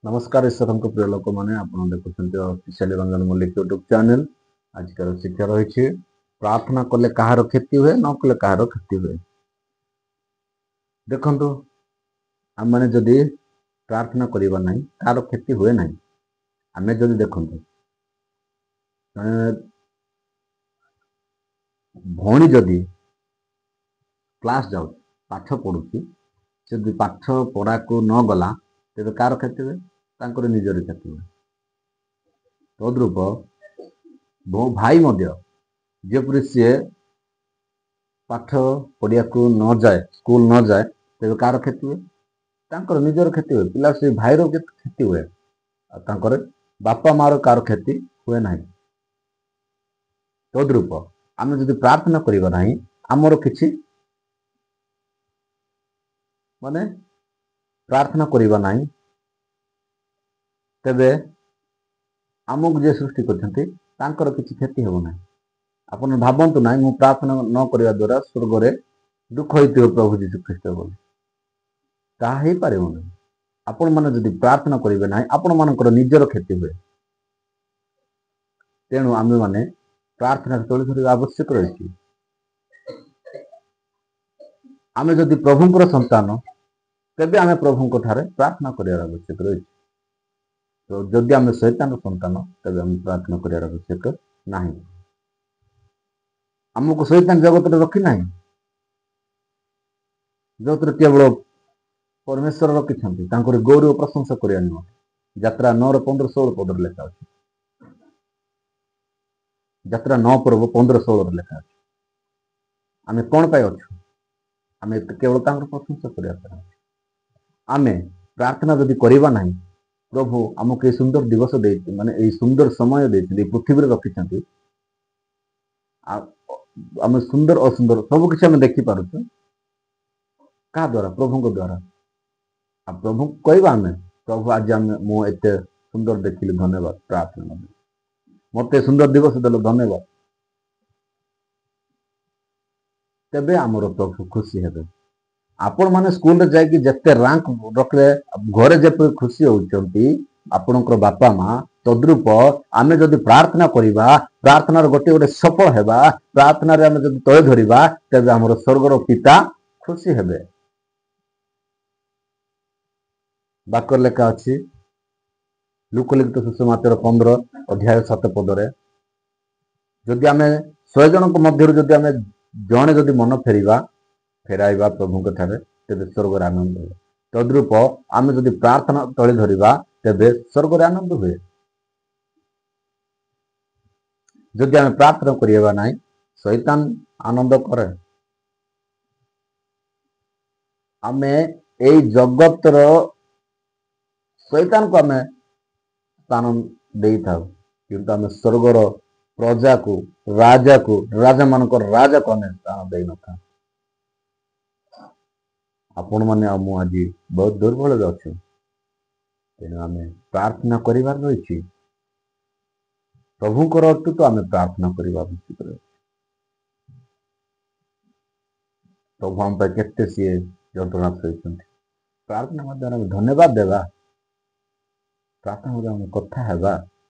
नमस्कार ईश्वर प्रिय लोक मैंने आप देखुं official Ranjan Mallik YouTube channel आजिकार शिक्षा रही प्रार्थना कले कहार क्षति हुए न कले कहार क्षति हुए देखु आम मैंने जदि प्रार्थना करवा ना कहार क्षति हुए ना आम जदि देखु भौणी जदि क्लास जाऊ पाठ पढ़ुची जदि पाठ पढ़ा को न गला तेज कार क्षति हुए तांकर निजर क्षति हुए तद्रूप भाई जेपरी सी पाठ पढ़िया को न जाए स्कूल न जाए तेज कार क्षति हुए तांकर निजर क्षति हुए पिला से भाईर क्षति हुए तांकर बापा मार कार क्षति हुए ना तद्रूप आम जदि प्रार्थना करवा ना आमर किछि माने प्रार्थना करवा ना तेबे आमको जे सृष्टि कर किसी क्षति हो ना आपन भावतु ना मु प्रार्थना न करने द्वारा स्वर्ग में दुख होती प्रभु जीशु ख्रीस्ट बोली ताहा ही पारे ना आपण मैंने जदि प्रार्थना करेंगे ना आपण मानकर निजर क्षति हुए तेणु आम मैंने प्रार्थना तोड़ धरवा आवश्यक रही आम जदि प्रभुंर संतान तेबे आम प्रभु ठारे प्रार्थना कर आवश्यक रही तो जदि आम शैतान संतान तेज आम प्रार्थना कर आवश्यक ना आमको शैतान जगत रखी ना जगत केवल परमेश्वर रखी गौरव प्रशंसा करवा नुह यात्रा 9:15-16 पदर लेखा अच्छे यात्रा 9:15-16 लेखा अच्छे आम कौन पाई अच्छु आम केवल प्रशंसा करवा आम प्रार्थना जदि करवा ना प्रभु आमको ये सुंदर दिवस दे माने ये सुंदर समय दे पृथ्वी रखी आम सुंदर असुंदर सब किसी आम देखिपार क्या द्वारा प्रभु द्वारा आ प्रभु कहवा आम प्रभु आज आम मुझे सुंदर देखिली धन्यवाद प्रार्थना मत सुंदर दिवस देल धन्यवाद तेबे आमर प्रभु खुशी हे आपण मैंने स्कूल रे जाकि जेते रैंक रखले घरे जे खुशी होउचंती आपणकर बापा माँ तद्रूप आम जदि प्रार्थना करवा प्रार्थनार गोटे गोटे सफल हेबा प्रार्थना आम जदि तय धरवा तेज आमर स्वर्गर पिता खुशी हेबे बाक्य लेखा अच्छी लुकलिखित सुसमाचार 15:7 पदरे जदि आम 100 जन मध्य जदि आम जड़े जदि मन फेराइबा प्रभु ठारे तेज स्वर्ग आनंद हुए तद्रूप आम जदि प्रार्थना तले धरवा तेज स्वर्ग आनंद हुए जदि आम प्रार्थना करवा ना शैतान आनंद करे आम ए जगतर शैतान को आम स्थान दे था किंतु आम स्वर्गर प्रजा को राजा मान राजा को आम स्थान दे न था आपण मैंने आज बहुत दुर्बल अच्छे तेणु आम प्रार्थना कर रही प्रभुंर अटू तो आम प्रार्थना करवा आवश्यक रही प्रभु आम केते सी जंत्रणा सही प्रार्थना द्वारा धन्यवाद देवा प्रार्थना आम कथा है